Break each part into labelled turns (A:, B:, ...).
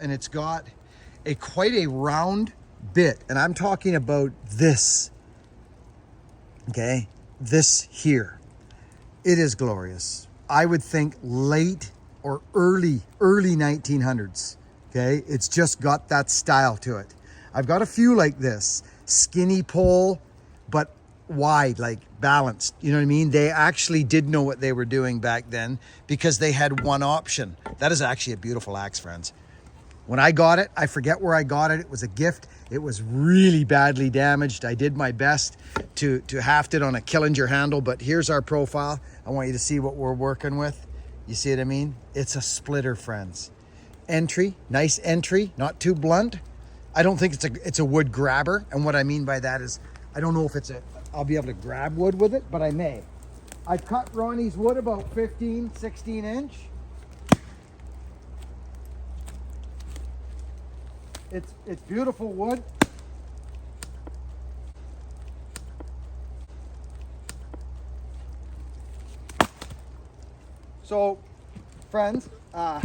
A: And it's got quite a round bit, and I'm talking about this, okay? This here. It is glorious. I would think late or early 1900s, okay? It's just got that style to it. I've got a few like this, skinny pole, but wide, like balanced. You know what I mean? They actually did know what they were doing back then because they had one option. That is actually a beautiful axe, friends. When I got it, I forget where I got it. It was a gift. It was really badly damaged. I did my best to haft it on a Killinger handle, but here's our profile. I want you to see what we're working with. You see what I mean? It's a splitter, friends. Entry, nice entry, not too blunt. I don't think it's a wood grabber. And what I mean by that is, I don't know if I'll be able to grab wood with it, but I may. I've cut Ronnie's wood about 15, 16 inch. It's beautiful wood. So, friends, gonna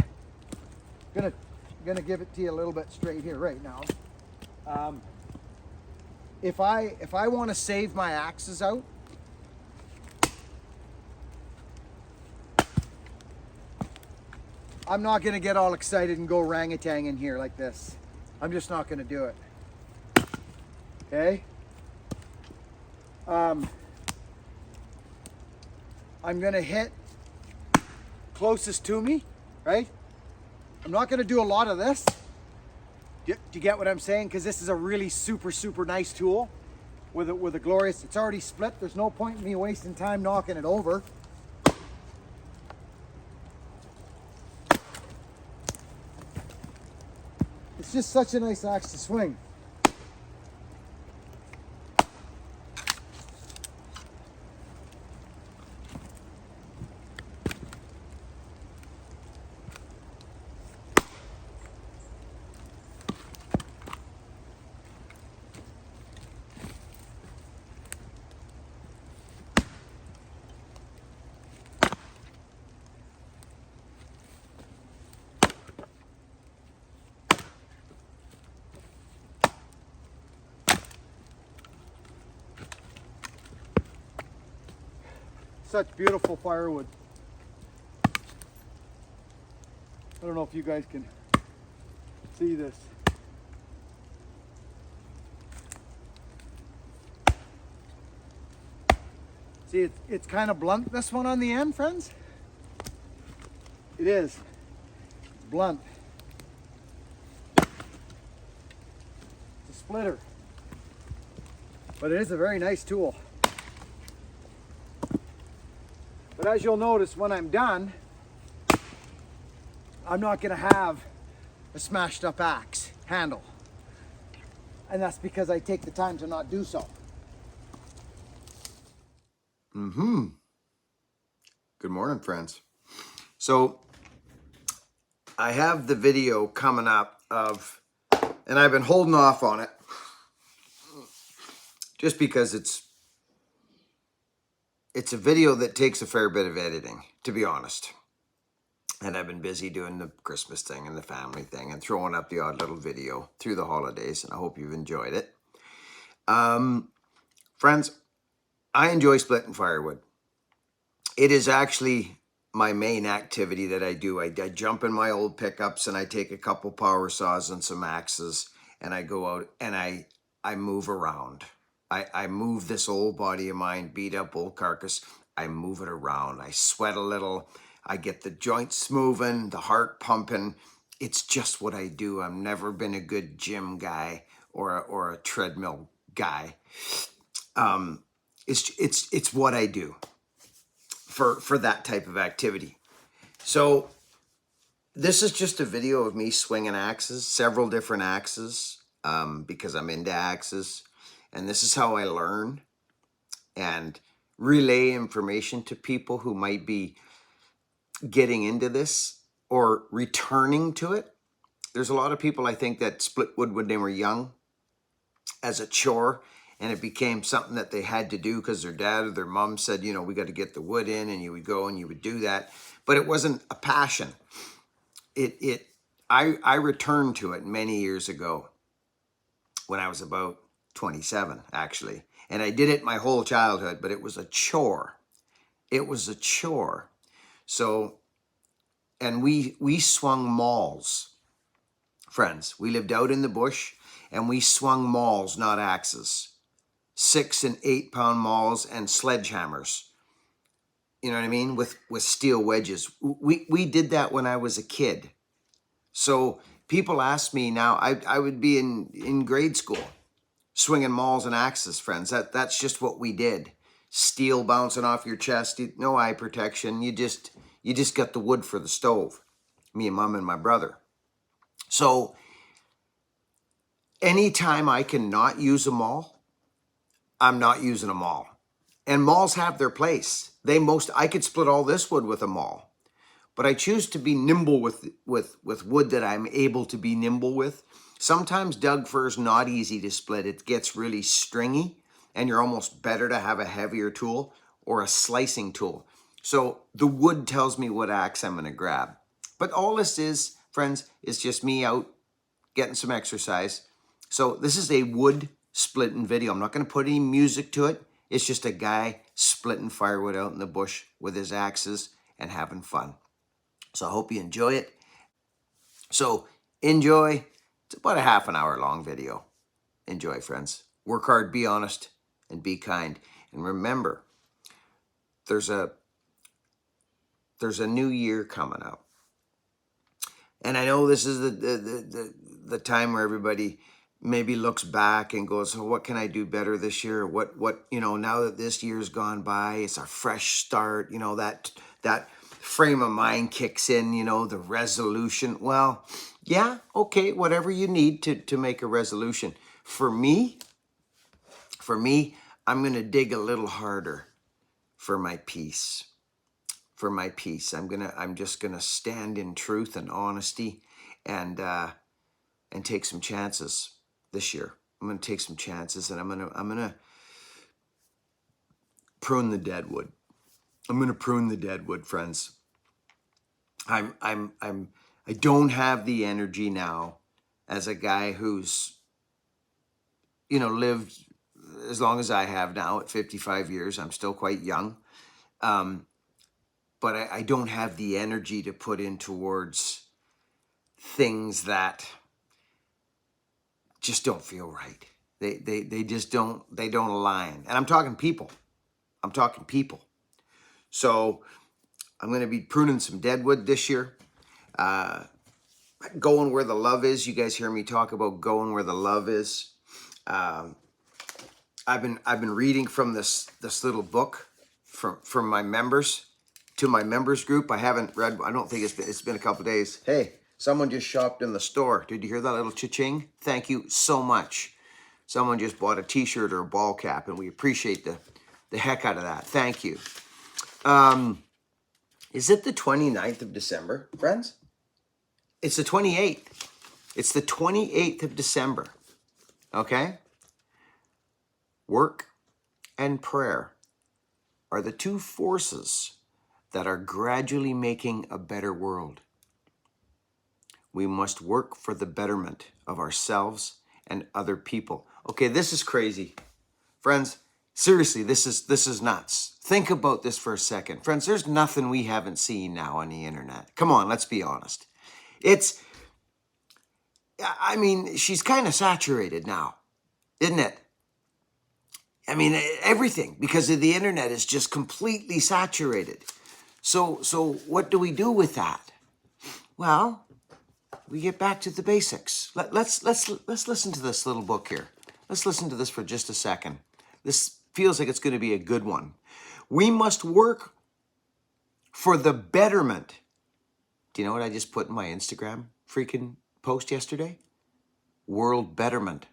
A: give it to you a little bit straight here right now. If I want to save my axes out, I'm not gonna get all excited and go orangutan in here like this. I'm just not gonna do it. Okay? I'm gonna hit closest to me, right? I'm not gonna do a lot of this. Do you get what I'm saying? Because this is a really super nice tool with a glorious, it's already split. There's no point in me wasting time knocking it over. It's just such a nice axe to swing. Such beautiful firewood. I don't know if you guys can see this. See, it's kind of blunt, this one on the end, friends. It is. It's blunt. It's a splitter. But it is a very nice tool. But as you'll notice, when I'm done, I'm not gonna have a smashed up axe handle. And that's because I take the time to not do so. Good morning, friends. So I have the video coming up of, and I've been holding off on it just because it's a video that takes a fair bit of editing, to be honest. And I've been busy doing the Christmas thing and the family thing and throwing up the odd little video through the holidays, and I hope you've enjoyed it. Friends, I enjoy splitting firewood. It is actually my main activity that I do. I jump in my old pickups and I take a couple power saws and some axes and I go out and I move around. I move this old body of mine, beat up old carcass. I move it around. I sweat a little. I get the joints moving, the heart pumping. It's just what I do. I've never been a good gym guy or a treadmill guy. It's what I do for that type of activity. So this is just a video of me swinging axes, several different axes, because I'm into axes. And this is how I learn and relay information to people who might be getting into this or returning to it. There's a lot of people, I think, that split wood when they were young as a chore, and it became something that they had to do because their dad or their mom said, you know, we got to get the wood in, and you would go and you would do that. But it wasn't a passion.
B: I returned to it many years ago when I was about 27, actually. And I did it my whole childhood, but it was a chore. It was a chore. So, and we swung mauls, friends. We lived out in the bush and we swung mauls, not axes. 6 and 8 pound mauls and sledgehammers. You know what I mean? With steel wedges. We did that when I was a kid. So people ask me now, I would be in grade school swinging mauls and axes, friends. That's just what we did. Steel bouncing off your chest, no eye protection. You just got the wood for the stove. Me and mom and my brother. So anytime I can not use a maul, I'm not using a maul. And mauls have their place. I could split all this wood with a maul. But I choose to be nimble with wood that I'm able to be nimble with. Sometimes Doug fir is not easy to split. It gets really stringy and you're almost better to have a heavier tool or a slicing tool. So the wood tells me what axe I'm going to grab. But all this is, friends, is just me out getting some exercise. So this is a wood splitting video. I'm not going to put any music to it. It's just a guy splitting firewood out in the bush with his axes and having fun. So I hope you enjoy it. So enjoy. It's about a half an hour long video. Enjoy, friends. Work hard, be honest, and be kind. And remember, there's a new year coming up. And I know this is the time where everybody maybe looks back and goes, oh, what can I do better this year? What now that this year's gone by, it's a fresh start, that frame of mind kicks in, the resolution. Well, yeah, okay, whatever you need to make a resolution. For me, I'm going to dig a little harder for my peace. For my peace. I'm just gonna stand in truth and honesty and take some chances this year. I'm gonna take some chances and I'm gonna prune the dead wood. I'm gonna prune the dead wood, friends. I don't have the energy now as a guy who's lived as long as I have now at 55 years. I'm still quite young. But I don't have the energy to put in towards things that just don't feel right. They just don't align. And I'm talking people. So I'm going to be pruning some deadwood this year. Going where the love is. You guys hear me talk about going where the love is. I've been reading from this little book from my members to my members group. I haven't read. I don't think it's been a couple of days. Hey, someone just shopped in the store. Did you hear that little cha-ching? Thank you so much. Someone just bought a t-shirt or a ball cap, and we appreciate the heck out of that. Thank you. Is it the 29th of December, friends? It's the 28th. It's the 28th of December. Okay? Work and prayer are the two forces that are gradually making a better world. We must work for the betterment of ourselves and other people. Okay, this is crazy. Friends, seriously, this is nuts. Think about this for a second. Friends, there's nothing we haven't seen now on the internet. Come on, let's be honest. She's kind of saturated now, isn't it? Everything, because of the internet, is just completely saturated. So what do we do with that? Well, we get back to the basics. Let's listen to this little book here. Let's listen to this for just a second. This feels like it's going to be a good one. We must work for the betterment. Do you know what I just put in my Instagram freaking post yesterday? World betterment.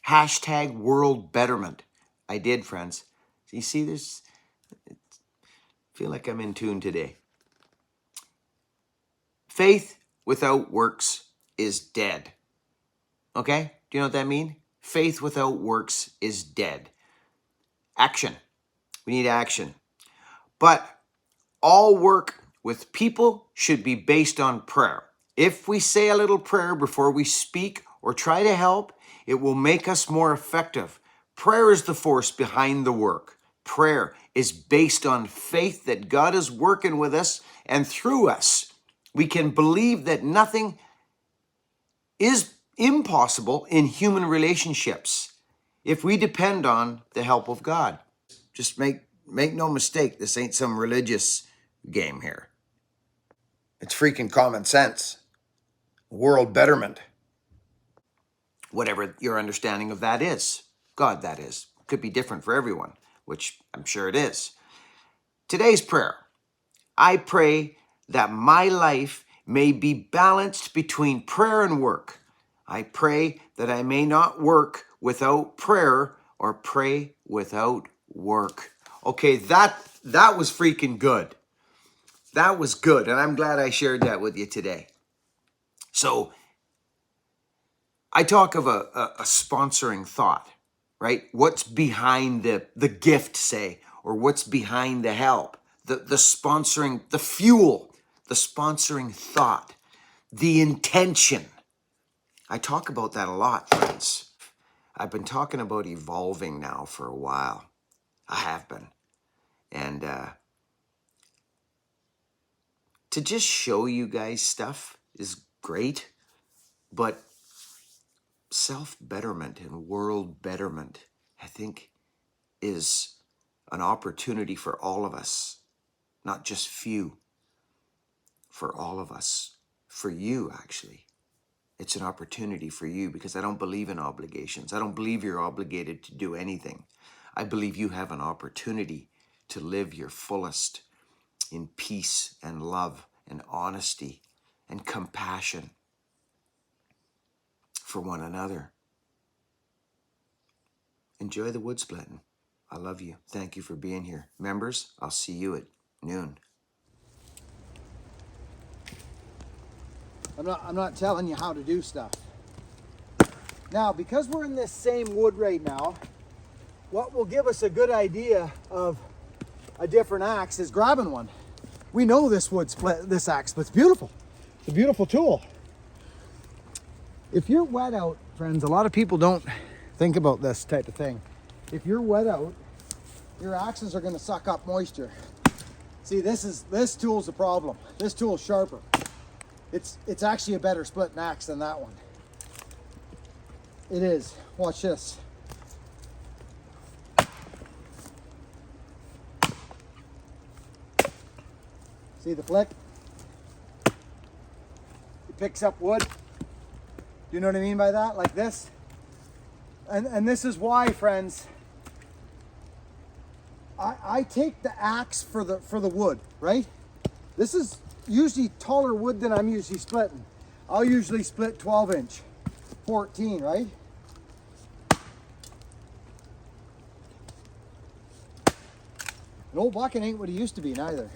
B: Hashtag world betterment. I did, friends. You see this? I feel like I'm in tune today. Faith without works is dead. Okay? Do you know what that means? Faith without works is dead. Action. We need action. But all work with people should be based on prayer. If we say a little prayer before we speak or try to help, it will make us more effective. Prayer is the force behind the work. Prayer is based on faith that God is working with us and through us. We can believe that nothing is impossible in human relationships if we depend on the help of God. Just make no mistake, this ain't some religious game here. It's freaking common sense. World betterment. Whatever your understanding of that is. God, that is. Could be different for everyone, which I'm sure it is. Today's prayer. I pray that my life may be balanced between prayer and work. I pray that I may not work without prayer or pray without work. Okay, that was freaking good. That was good, and I'm glad I shared that with you today. So, I talk of a sponsoring thought, right? What's behind the gift, say, or what's behind the help, the sponsoring, the fuel, the sponsoring thought, the intention. I talk about that a lot, friends. I've been talking about evolving now for a while. I have been. And to just show you guys stuff is great, but self-betterment and world betterment, I think, is an opportunity for all of us, not just few, for all of us, for you, actually. It's an opportunity for you because I don't believe in obligations. I don't believe you're obligated to do anything. I believe you have an opportunity to live your fullest in peace and love and honesty and compassion for one another. Enjoy the wood splitting. I love you. Thank you for being here. Members, I'll see you at noon.
A: I'm not telling you how to do stuff. Now, because we're in this same wood right now, what will give us a good idea of a different axe is grabbing one. We know this axe split's beautiful. It's a beautiful tool. If you're wet out, friends, a lot of people don't think about this type of thing. If you're wet out, your axes are going to suck up moisture. See, this tool's the problem. This tool's sharper. It's actually a better splitting axe than that one. It is. Watch this. See the flick? It picks up wood. Do you know what I mean by that? Like this. And this is why, friends, I take the axe for the wood, right? This is usually taller wood than I'm usually splitting. I'll usually split 12 inch, 14, right? An old bucket ain't what he used to be neither.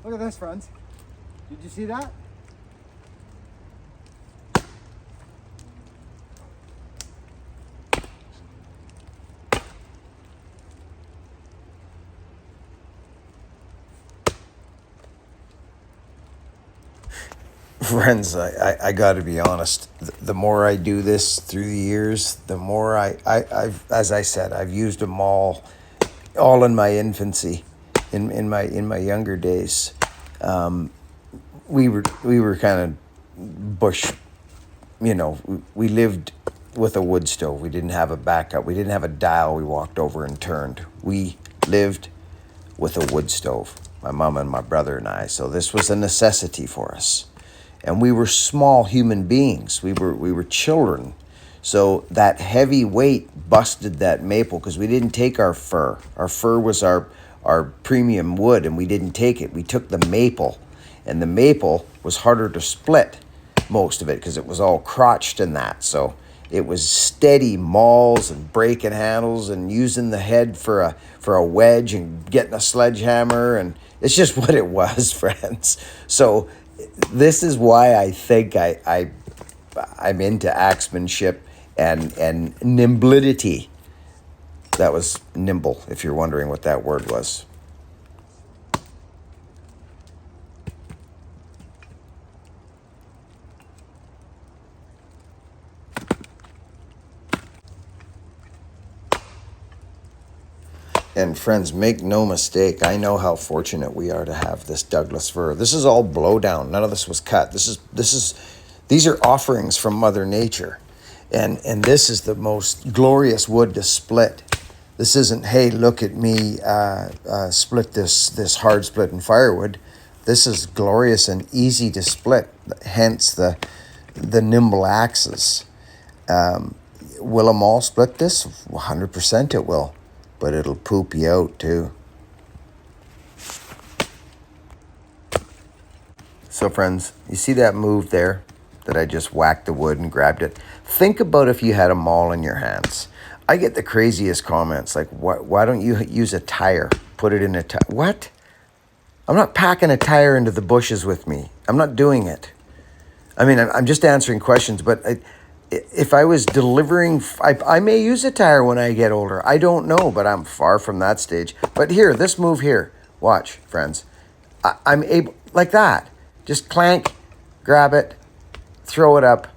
A: Look at this, friends. Did you see that?
B: Friends, I got to be honest. The more I do this through the years, the more I've, as I said, I've used them all in my infancy, in my younger days. We were kind of bush, we lived with a wood stove. We didn't have a backup. We didn't have a dial we walked over and turned. We lived with a wood stove. my mom and my brother and I. So this was a necessity for us. And we were small human beings. We were children. So that heavy weight busted that maple because we didn't take our fir. Our fir was our premium wood, and we didn't take it. We took the maple, and the maple was harder to split, most of it, because it was all crotched in that. So it was steady mauls and breaking handles and using the head for a wedge and getting a sledgehammer, and it's just what it was, friends. So this is why I think I'm into axemanship and nimblidity. That was nimble, if you're wondering what that word was. And friends, make no mistake, I know how fortunate we are to have this Douglas fir. This is all blowdown. None of this was cut. These are offerings from Mother Nature. And this is the most glorious wood to split. This isn't, hey, look at me split this hard split in firewood. This is glorious and easy to split, hence the nimble axes. Will a maul split this? 100% it will, but it'll poop you out too. So friends, you see that move there that I just whacked the wood and grabbed it? Think about if you had a maul in your hands. I get the craziest comments like, why don't you use a tire? Put it in a tire. What? I'm not packing a tire into the bushes with me. I'm not doing it. I mean, I'm just answering questions, but if I was delivering, I may use a tire when I get older. I don't know, but I'm far from that stage. But here, this move here, watch, friends. I'm able, like that, just clank, grab it, throw it up.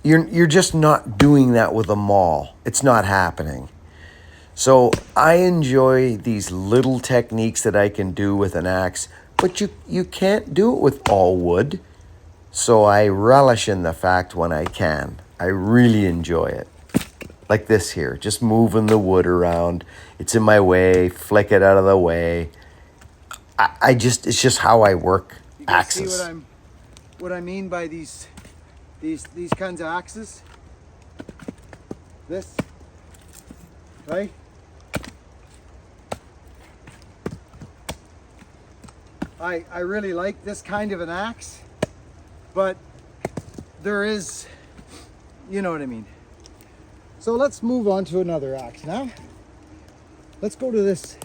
B: You're just not doing that with a maul. It's not happening. So I enjoy these little techniques that I can do with an axe, but you can't do it with all wood. So I relish in the fact when I can. I really enjoy it. Like this here, just moving the wood around. It's in my way, flick it out of the way. It's just how I work axes.
A: You see what I mean by these kinds of axes? This, right? I really like this kind of an axe, but there is, you know what I mean. So let's move on to another axe now. Let's go to this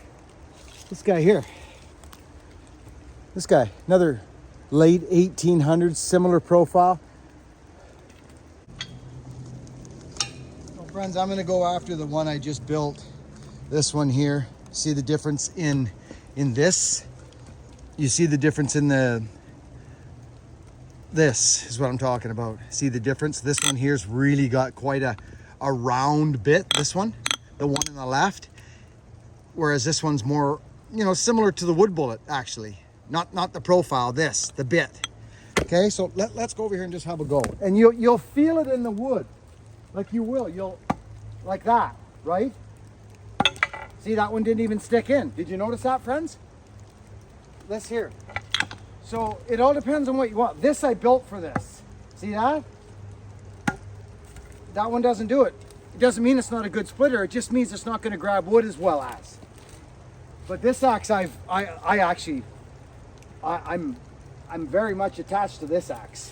A: guy here. This guy, another late 1800s, similar profile. Well, friends, I'm gonna go after the one I just built. This one here. See the difference in this? You see the difference in this is what I'm talking about. See the difference? This one here's really got quite a round bit, this one, the one on the left. Whereas this one's more, similar to the wood bullet, actually. Not the profile, the bit. Okay, so let's go over here and just have a go. And you'll feel it in the wood. Like you will, like that, right? See, that one didn't even stick in. Did you notice that, friends? This here. So it all depends on what you want. This I built for this. See that? That one doesn't do it. It doesn't mean it's not a good splitter. It just means it's not going to grab wood as well as. But this axe, I'm very much attached to this axe.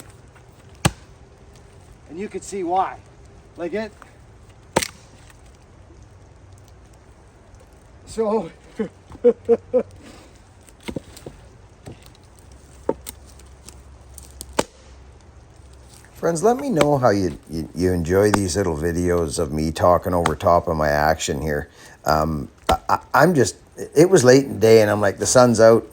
A: And you can see why. Like it. So
B: Friends, let me know how you enjoy these little videos of me talking over top of my action here. It was late in the day and I'm like, the sun's out,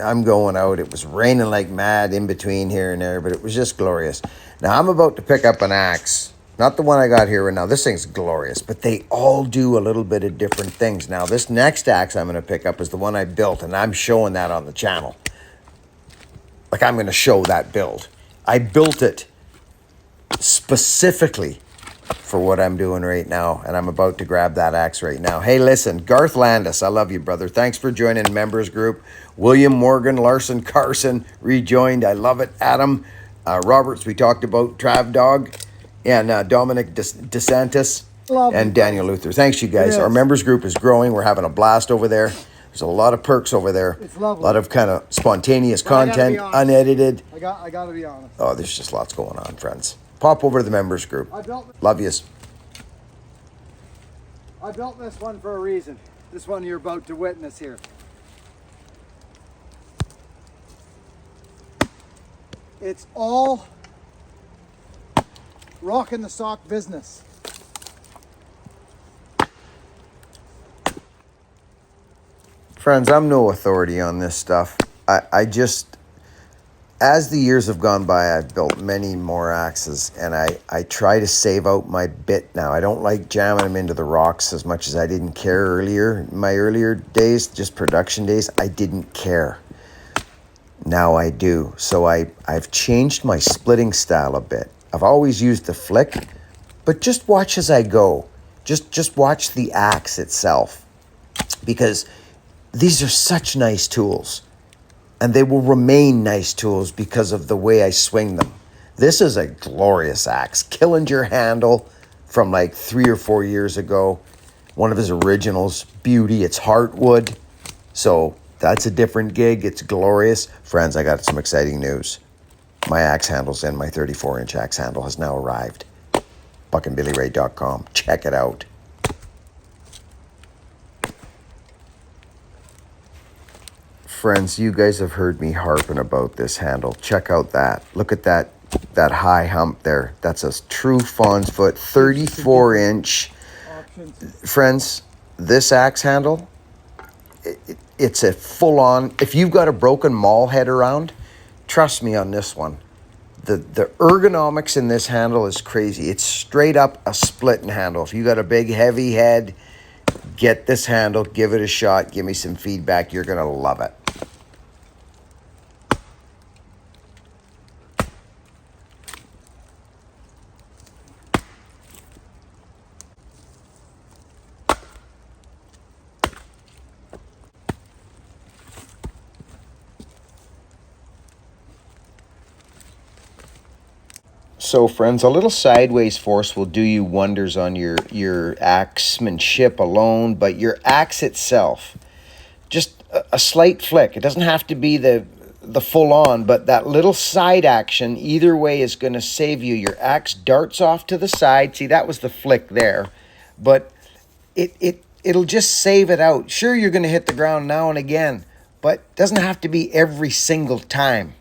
B: I'm going out. It was raining like mad in between here and there, but it was just glorious. Now I'm about to pick up an axe, not the one I got here right now. This thing's glorious, but they all do a little bit of different things. Now this next axe I'm going to pick up is the one I built, and I'm showing that on the channel. Like, I'm going to show that build. I built it specifically for what I'm doing right now, and I'm about to grab that axe right now. Hey, listen, Garth Landis, I love you, brother. Thanks for joining members group. William Morgan, Larson Carson rejoined. I love it. Adam Roberts, we talked about. Trav Dog, and Dominic DeSantis, and Daniel Luther. Thanks, you guys. Our members group is growing. We're having a blast over there. There's a lot of perks over there.
A: It's lovely.
B: A lot of kind of spontaneous content, unedited.
A: I gotta be honest.
B: Oh, there's just lots going on, friends. Pop over to the members group. Love yous.
A: I built this one for a reason. This one you're about to witness here. It's all rock in the sock business.
B: Friends, I'm no authority on this stuff. I just, as the years have gone by, I've built many more axes, and I try to save out my bit now. I don't like jamming them into the rocks as much as I didn't care earlier. In my earlier days, just production days, I didn't care. Now I do. So I've changed my splitting style a bit. I've always used the flick, but just watch as I go. Just watch the axe itself, because these are such nice tools. And they will remain nice tools because of the way I swing them. This is a glorious axe. Killinger handle from like 3 or 4 years ago. One of his originals. Beauty. It's heartwood. So that's a different gig. It's glorious. Friends, I got some exciting news. My axe handle's in. My 34-inch axe handle has now arrived. buckandbillyray.com. Check it out. Friends, you guys have heard me harping about this handle. Check out that. Look at that high hump there. That's a true fawn's foot, 34-inch. Friends, this axe handle, it's a full-on. If you've got a broken maul head around, trust me on this one. The ergonomics in this handle is crazy. It's straight up a splitting handle. If you got a big, heavy head, get this handle, give it a shot, give me some feedback. You're going to love it. So, friends, a little sideways force will do you wonders on your axemanship alone, but your axe itself, just a slight flick. It doesn't have to be the full on, but that little side action either way is going to save you. Your axe darts off to the side. See, that was the flick there, but it'll just save it out. Sure, you're going to hit the ground now and again, but it doesn't have to be every single time.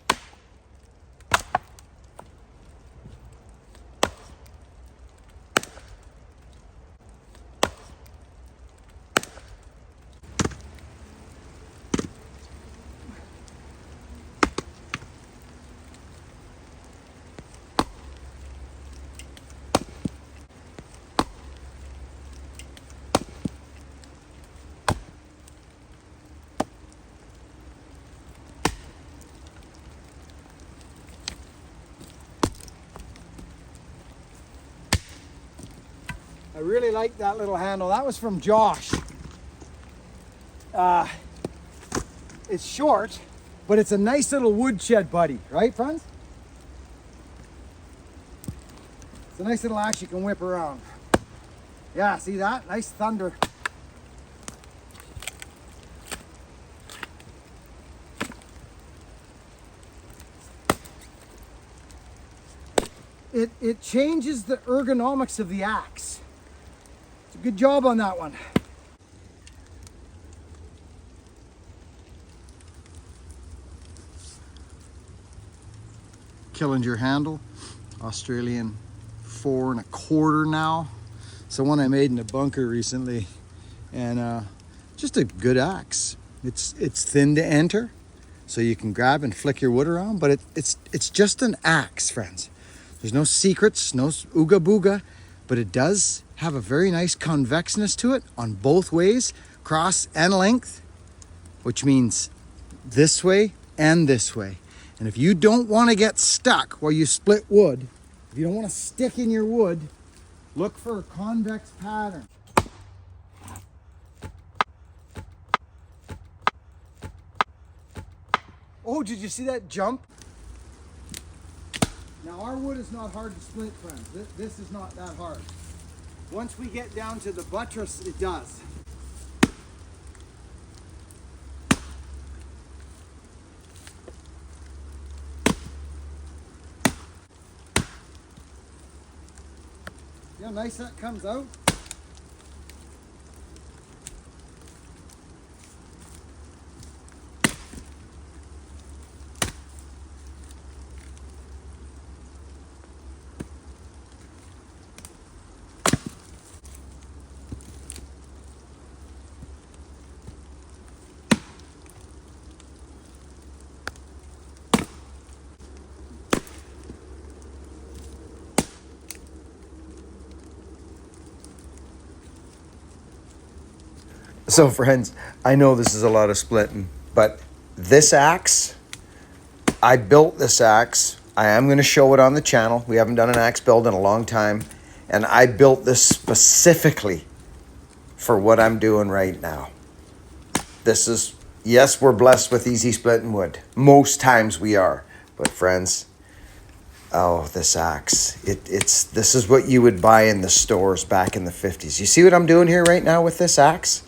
A: I really like that little handle. That was from Josh. It's short, but it's a nice little woodshed buddy, right, friends? It's a nice little axe you can whip around. Yeah, see that? Nice thunder. It changes the ergonomics of the axe. It's a good job on that one. Killinger handle, Australian 4 1/4 now. It's the one I made in a bunker recently, and just a good axe. It's thin to enter, so you can grab and flick your wood around, but it's just an axe, friends. There's no secrets, no ooga booga, but it does have a very nice convexness to it on both ways, cross and length, which means this way and this way. And if you don't want to get stuck while you split wood, if you don't want to stick in your wood, Look for a convex pattern. Oh, did you see that jump? Now our wood is not hard to split, friends. This is not that hard. Once we get down to the buttress, it does. See how nice that comes out?
B: So friends, I know this is a lot of splitting, but this axe, I built this axe. I am going to show it on the channel. We haven't done an axe build in a long time. And I built this specifically for what I'm doing right now. This is, yes, we're blessed with easy splitting wood. Most times we are. But friends, oh, this axe, this is what you would buy in the stores back in the 50s. You see what I'm doing here right now with this axe?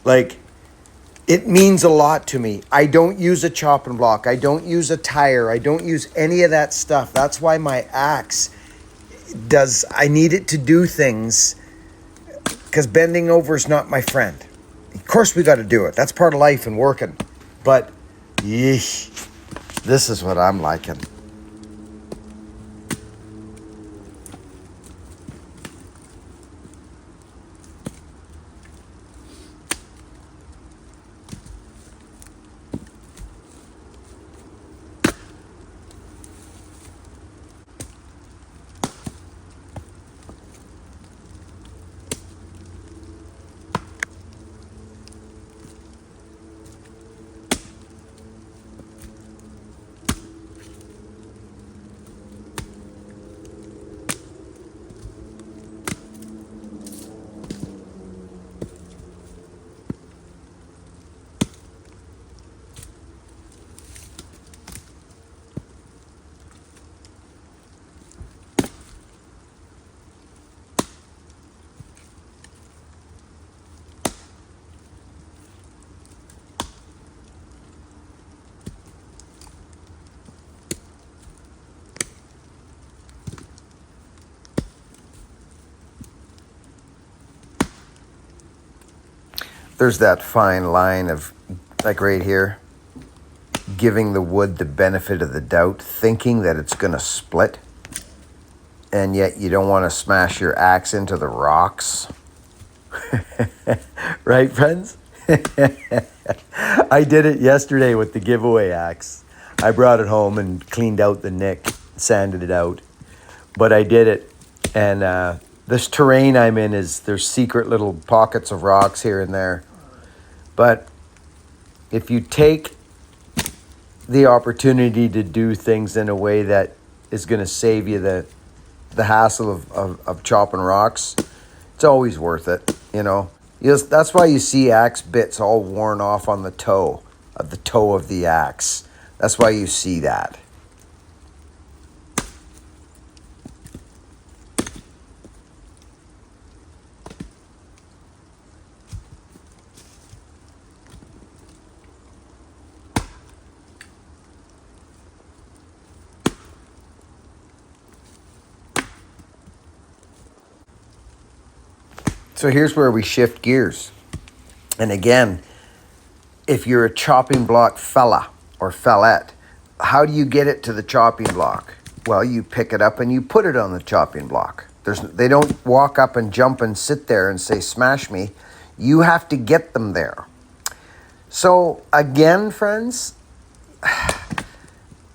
B: Like, it means a lot to me. I don't use a chopping block. I don't use a tire. I don't use any of that stuff. That's why my axe I need it to do things, because bending over is not my friend. Of course we got to do it. That's part of life and working. But, yeesh, this is what I'm liking. There's that fine line of, like right here, giving the wood the benefit of the doubt, thinking that it's going to split, and yet you don't want to smash your axe into the rocks. Right, friends? I did it yesterday with the giveaway axe. I brought it home and cleaned out the nick, sanded it out. But I did it, and this terrain I'm in there's secret little pockets of rocks here and there. But if you take the opportunity to do things in a way that is going to save you the hassle of chopping rocks, it's always worth it, you know. Yes, that's why you see axe bits all worn off on the toe of the axe. That's why you see that. So here's where we shift gears. And again, if you're a chopping block fella or fellette, how do you get it to the chopping block? Well, you pick it up and you put it on the chopping block. They don't walk up and jump and sit there and say, smash me. You have to get them there. So again, friends,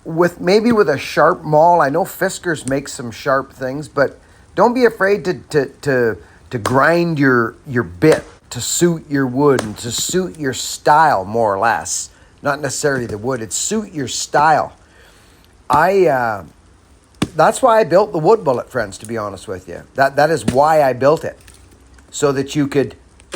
B: with a sharp maul, I know Fiskars make some sharp things, but don't be afraid to grind your bit to suit your wood and to suit your style, more or less. Not necessarily the wood, it's suit your style. that's why I built the wood bullet, friends, to be honest with you. That is why I built it. So that you could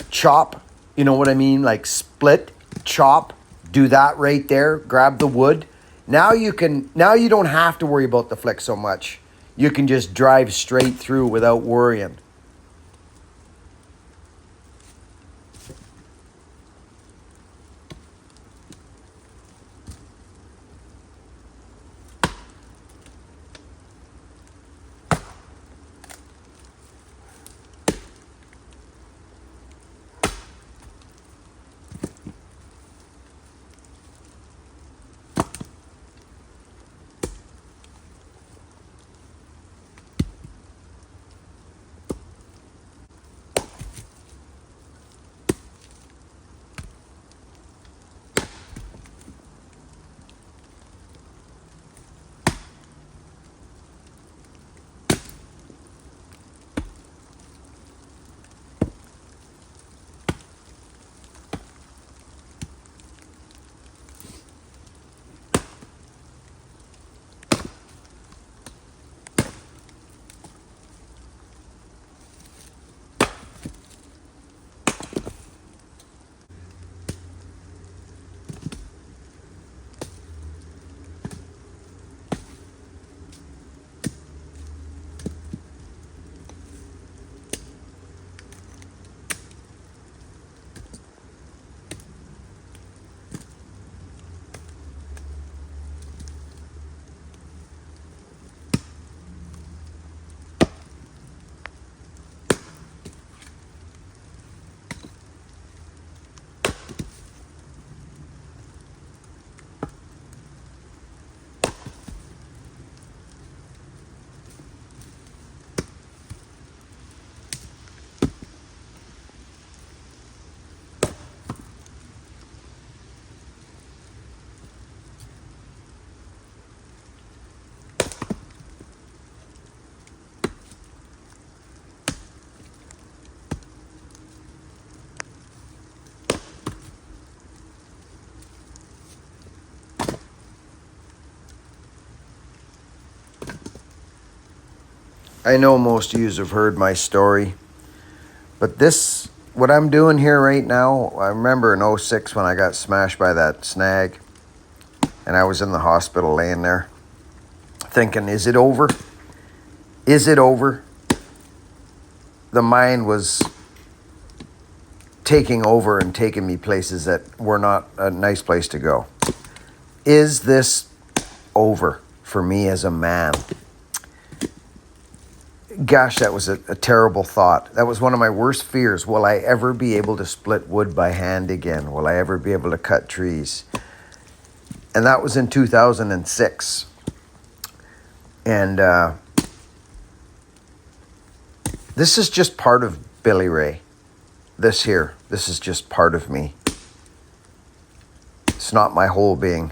B: chop, you know what I mean? Like split, chop, do that right there, grab the wood. Now you don't have to worry about the flick so much. You can just drive straight through without worrying. I know most of you have heard my story, but what I'm doing here right now, I remember in '06 when I got smashed by that snag and I was in the hospital laying there thinking, is it over? Is it over? The mind was taking over and taking me places that were not a nice place to go. Is this over for me as a man? Gosh, that was a terrible thought. That was one of my worst fears. Will I ever be able to split wood by hand again? Will I ever be able to cut trees? And that was in 2006. And this is just part of Billy Ray. This is just part of me. It's not my whole being.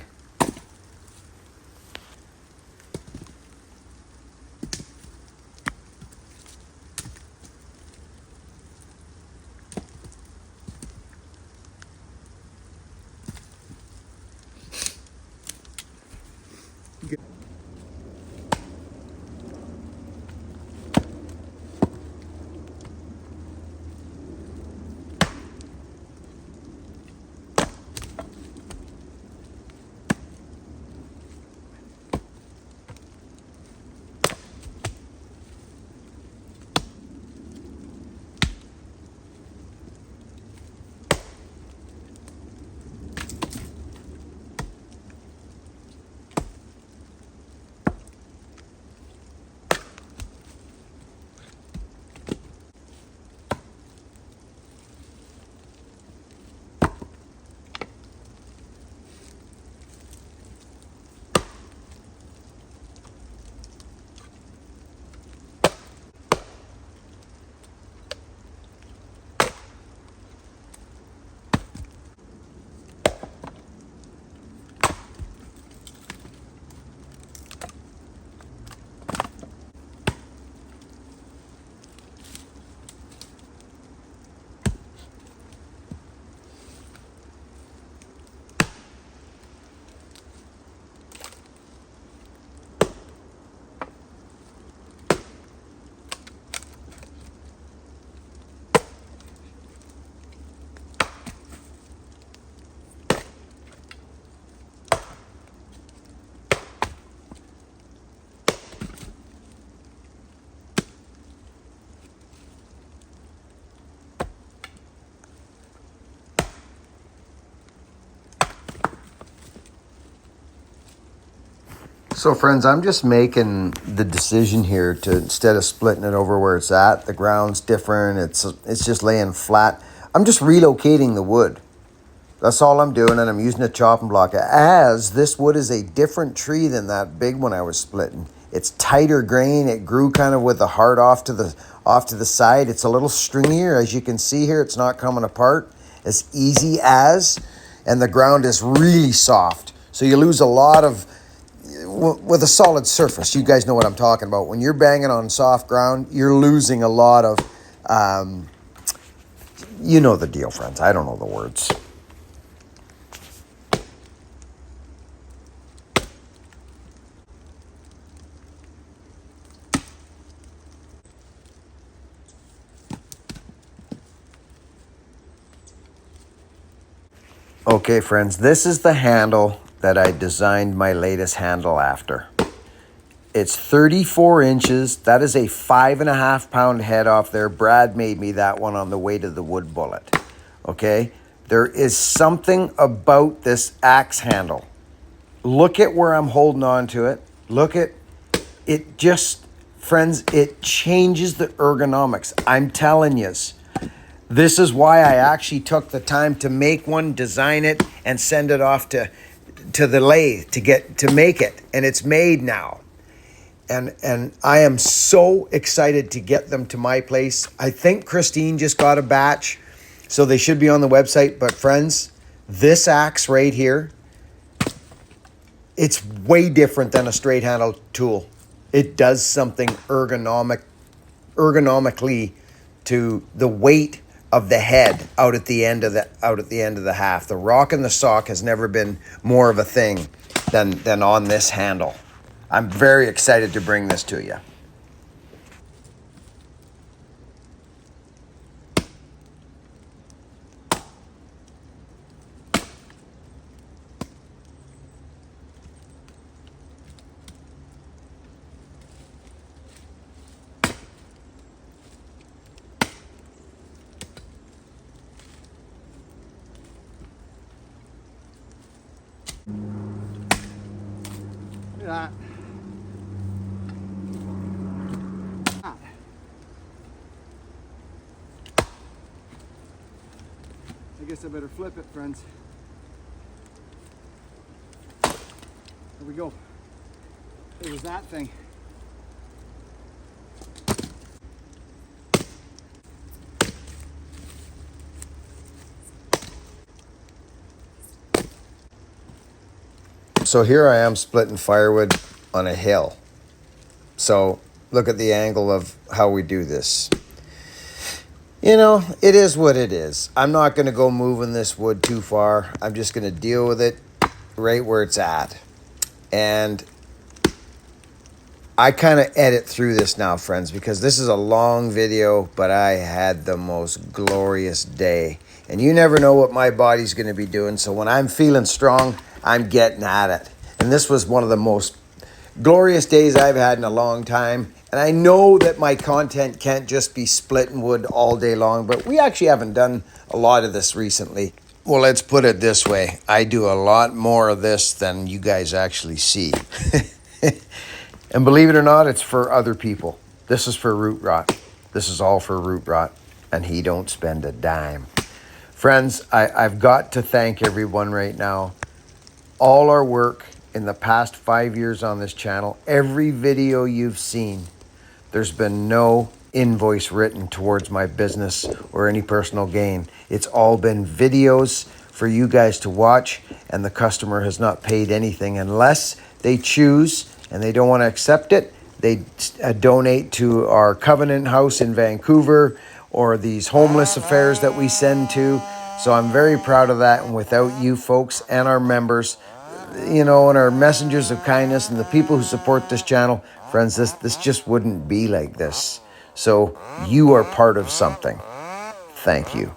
B: So friends, I'm just making the decision here to, instead of splitting it over where it's at, the ground's different, it's just laying flat. I'm just relocating the wood. That's all I'm doing, and I'm using a chopping block. As this wood is a different tree than that big one I was splitting. It's tighter grain. It grew kind of with the heart off to the side. It's a little stringier, as you can see here. It's not coming apart as easy as, and the ground is really soft. So you lose a lot of, with a solid surface. You guys know what I'm talking about. When you're banging on soft ground, you're losing a lot of, you know the deal, friends. I don't know the words. Okay, friends, this is the handle that I designed my latest handle after. It's 34 inches. That is a 5.5 pound head off there. Brad made me that one on the way to the wood bullet. Okay, there is something about this axe handle. Look at where I'm holding on to it. Look at it. Just, friends, it changes the ergonomics. I'm telling you. This is why I actually took the time to make one, design it, and send it off to the lathe to make it. And it's made now. And I am so excited to get them to my place. I think Christine just got a batch, so they should be on the website. But friends, this axe right here, it's way different than a straight handle tool. It does something ergonomically to the weight of the head out at the end of the half. The rock and the sock has never been more of a thing than on this handle. I'm very excited to bring this to you.
A: Look at that. I guess I better flip it, friends. There we go. It was that thing.
B: So here I am splitting firewood on a hill. So look at the angle of how we do this. You know, it is what it is. I'm not going to go moving this wood too far. I'm just going to deal with it right where it's at. And I kind of edit through this now, friends, because this is a long video, but I had the most glorious day. And you never know what my body's going to be doing. So when I'm feeling strong, I'm getting at it. And this was one of the most glorious days I've had in a long time. And I know that my content can't just be splitting wood all day long, but we actually haven't done a lot of this recently. Well, let's put it this way. I do a lot more of this than you guys actually see. And believe it or not, it's for other people. This is for root rot. This is all for root rot. And he don't spend a dime. Friends, I've got to thank everyone right now. All our work in the past 5 years on this channel, every video you've seen, there's been no invoice written towards my business or any personal gain. It's all been videos for you guys to watch, and the customer has not paid anything unless they choose and they don't want to accept it. They donate to our Covenant House in Vancouver or these homeless affairs that we send to. So I'm very proud of that. And without you folks and our members, you know, and our messengers of kindness and the people who support this channel, friends, this just wouldn't be like this. So you are part of something. Thank you.